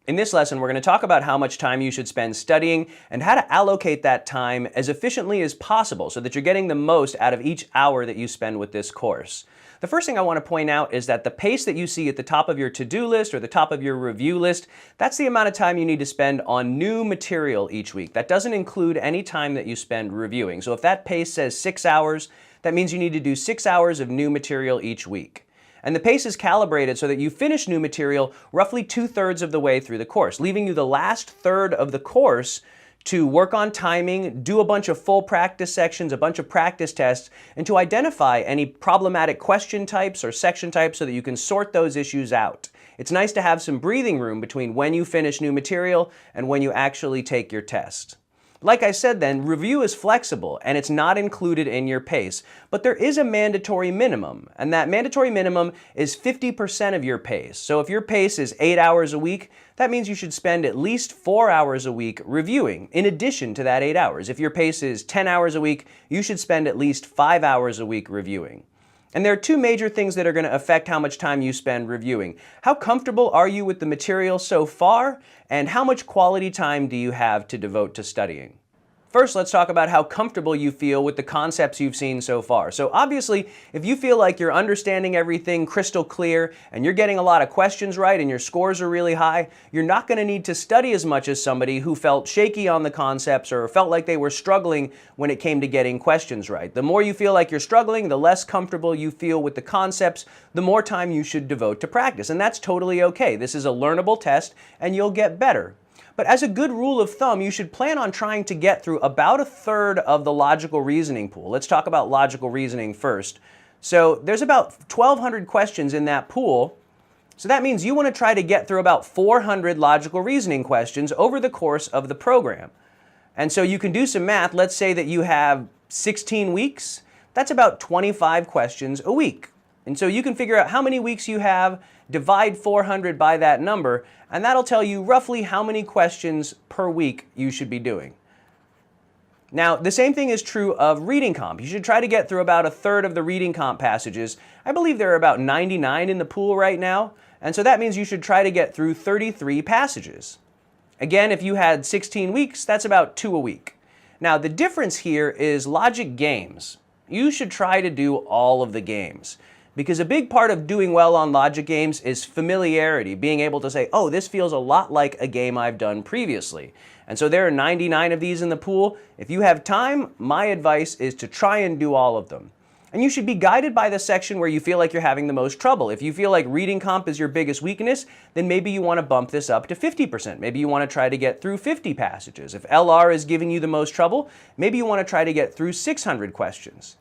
In this lesson, we're going to talk about how much time you should spend studying and how to allocate that time as efficiently as possible so that you're getting the most out of each hour that you spend with this course. The first thing I want to point out is that the pace that you see at the top of your to-do list or the top of your review list, that's the amount of time you need to spend on new material each week. That doesn't include any time that you spend reviewing. So if that pace says 6 hours, that means you need to do 6 hours of new material each week. And the pace is calibrated so that you finish new material roughly 2/3 of the way through the course, leaving you the last third of the course to work on timing, do a bunch of full practice sections, a bunch of practice tests, and to identify any problematic question types or section types so that you can sort those issues out. It's nice to have some breathing room between when you finish new material and when you actually take your test. Like I said then, review is flexible and it's not included in your pace, but there is a mandatory minimum, and that mandatory minimum is 50% of your pace. So if your pace is 8 hours a week, that means you should spend at least 4 hours a week reviewing in addition to that 8 hours. If your pace is 10 hours a week, you should spend at least 5 hours a week reviewing. And there are two major things that are going to affect how much time you spend reviewing. How comfortable are you with the material so far? And how much quality time do you have to devote to studying? First, let's talk about how comfortable you feel with the concepts you've seen so far. So obviously, if you feel like you're understanding everything crystal clear and you're getting a lot of questions right and your scores are really high, you're not going to need to study as much as somebody who felt shaky on the concepts or felt like they were struggling when it came to getting questions right. The more you feel like you're struggling, the less comfortable you feel with the concepts, the more time you should devote to practice. And that's totally okay. This is a learnable test and you'll get better. But as a good rule of thumb, you should plan on trying to get through about 1/3 of the logical reasoning pool. Let's talk about logical reasoning first. So there's about 1,200 questions in that pool. So that means you want to try to get through about 400 logical reasoning questions over the course of the program. And so you can do some math. Let's say that you have 16 weeks. That's about 25 questions a week. And so you can figure out how many weeks you have, divide 400 by that number, and that'll tell you roughly how many questions per week you should be doing. Now, the same thing is true of reading comp. You should try to get through about 1/3 of the reading comp passages. I believe there are about 99 in the pool right now, and so that means you should try to get through 33 passages. Again, if you had 16 weeks, that's about 2 a week. Now, the difference here is logic games. You should try to do all of the games, because a big part of doing well on logic games is familiarity, being able to say, oh, this feels a lot like a game I've done previously. And so there are 99 of these in the pool. If you have time, my advice is to try and do all of them. And you should be guided by the section where you feel like you're having the most trouble. If you feel like reading comp is your biggest weakness, then maybe you want to bump this up to 50%. Maybe you want to try to get through 50 passages. If LR is giving you the most trouble, maybe you want to try to get through 600 questions.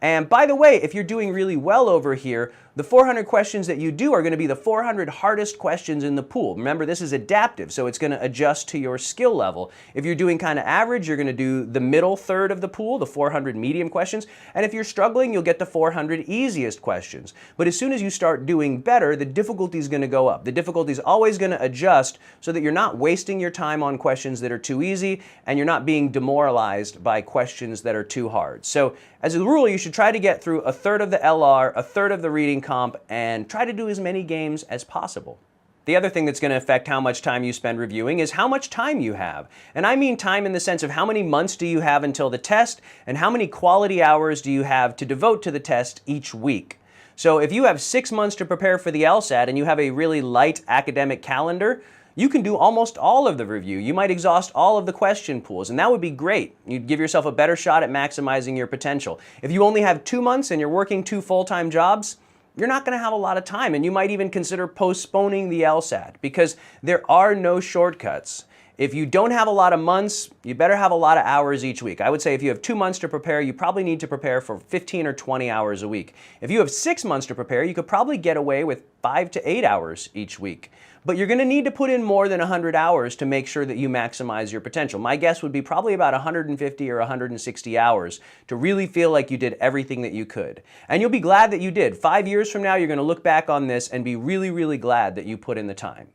And by the way, if you're doing really well over here, the 400 questions that you do are going to be the 400 hardest questions in the pool. Remember, this is adaptive, so it's going to adjust to your skill level. If you're doing kind of average, you're going to do the middle third of the pool, the 400 medium questions. And if you're struggling, you'll get the 400 easiest questions. But as soon as you start doing better, the difficulty is going to go up. The difficulty is always going to adjust so that you're not wasting your time on questions that are too easy and you're not being demoralized by questions that are too hard. So as a rule, you should try to get through 1/3 of the LR, 1/3 of the reading comp, and try to do as many games as possible. The other thing that's going to affect how much time you spend reviewing is how much time you have. And I mean time in the sense of how many months do you have until the test, and how many quality hours do you have to devote to the test each week. So if you have 6 months to prepare for the LSAT and you have a really light academic calendar, you can do almost all of the review. You might exhaust all of the question pools, and that would be great. You'd give yourself a better shot at maximizing your potential. If you only have 2 months and you're working 2 full-time jobs, you're not going to have a lot of time, and you might even consider postponing the LSAT, because there are no shortcuts. If you don't have a lot of months, you better have a lot of hours each week. I would say if you have 2 months to prepare, you probably need to prepare for 15 or 20 hours a week. If you have 6 months to prepare, you could probably get away with 5 to 8 hours each week. But you're going to need to put in more than 100 hours to make sure that you maximize your potential. My guess would be probably about 150 or 160 hours to really feel like you did everything that you could. And you'll be glad that you did. 5 years from now, you're going to look back on this and be really, really glad that you put in the time.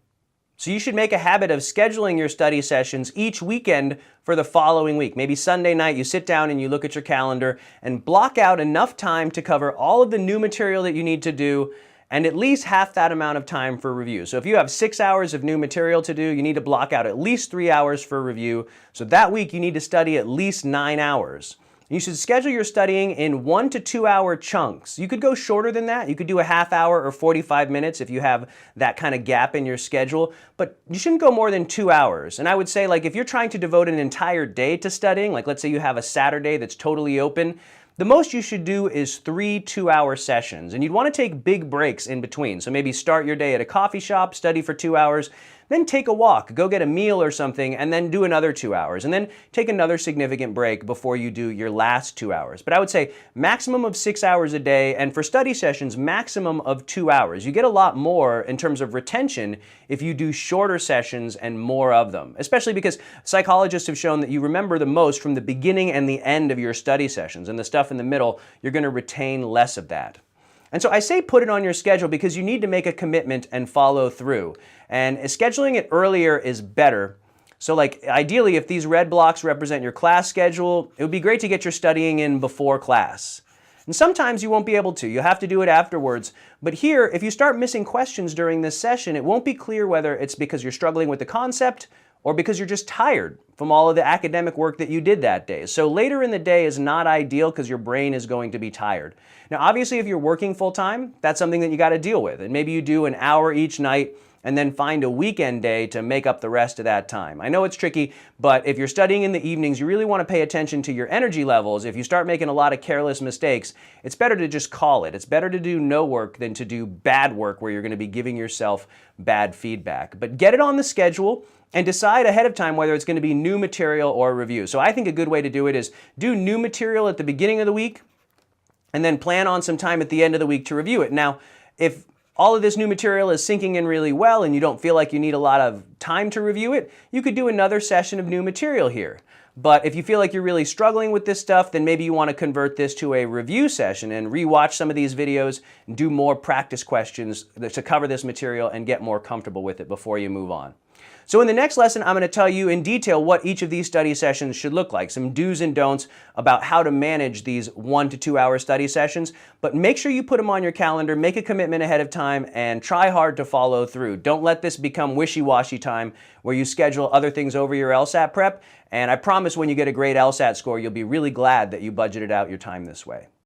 So you should make a habit of scheduling your study sessions each weekend for the following week. Maybe Sunday night you sit down and you look at your calendar and block out enough time to cover all of the new material that you need to do and at least half that amount of time for review. So if you have 6 hours of new material to do, you need to block out at least 3 hours for review. So that week you need to study at least 9 hours. You should schedule your studying in 1 to 2 hour chunks. You could go shorter than that. You could do a half hour or 45 minutes if you have that kind of gap in your schedule, but you shouldn't go more than 2 hours. And I would say, like, if you're trying to devote an entire day to studying, like let's say you have a Saturday that's totally open, the most you should do is 3 2-hour sessions, and you'd want to take big breaks in between. So maybe start your day at a coffee shop, study for 2 hours, then take a walk, go get a meal or something, and then do another 2 hours, and then take another significant break before you do your last 2 hours. But I would say maximum of 6 hours a day, and for study sessions, maximum of 2 hours. You get a lot more in terms of retention if you do shorter sessions and more of them, especially because psychologists have shown that you remember the most from the beginning and the end of your study sessions, and the stuff in the middle, you're going to retain less of that. And so I say put it on your schedule because you need to make a commitment and follow through. And scheduling it earlier is better. So like ideally, if these red blocks represent your class schedule, it would be great to get your studying in before class. And sometimes you won't be able to. You'll have to do it afterwards. But here, if you start missing questions during this session, it won't be clear whether it's because you're struggling with the concept or because you're just tired from all of the academic work that you did that day. So later in the day is not ideal because your brain is going to be tired. Now, obviously, if you're working full time, that's something that you got to deal with. And maybe you do an hour each night and then find a weekend day to make up the rest of that time. I know it's tricky, but if you're studying in the evenings, you really want to pay attention to your energy levels. If you start making a lot of careless mistakes, it's better to just call it. It's better to do no work than to do bad work where you're going to be giving yourself bad feedback. But get it on the schedule and decide ahead of time whether it's going to be new material or review. So I think a good way to do it is do new material at the beginning of the week and then plan on some time at the end of the week to review it. Now, if all of this new material is sinking in really well and you don't feel like you need a lot of time to review it, you could do another session of new material here. But if you feel like you're really struggling with this stuff, then maybe you want to convert this to a review session and rewatch some of these videos and do more practice questions to cover this material and get more comfortable with it before you move on. So in the next lesson, I'm going to tell you in detail what each of these study sessions should look like, some do's and don'ts about how to manage these 1 to 2 hour study sessions, but make sure you put them on your calendar, make a commitment ahead of time, and try hard to follow through. Don't let this become wishy-washy time where you schedule other things over your LSAT prep, and I promise when you get a great LSAT score, you'll be really glad that you budgeted out your time this way.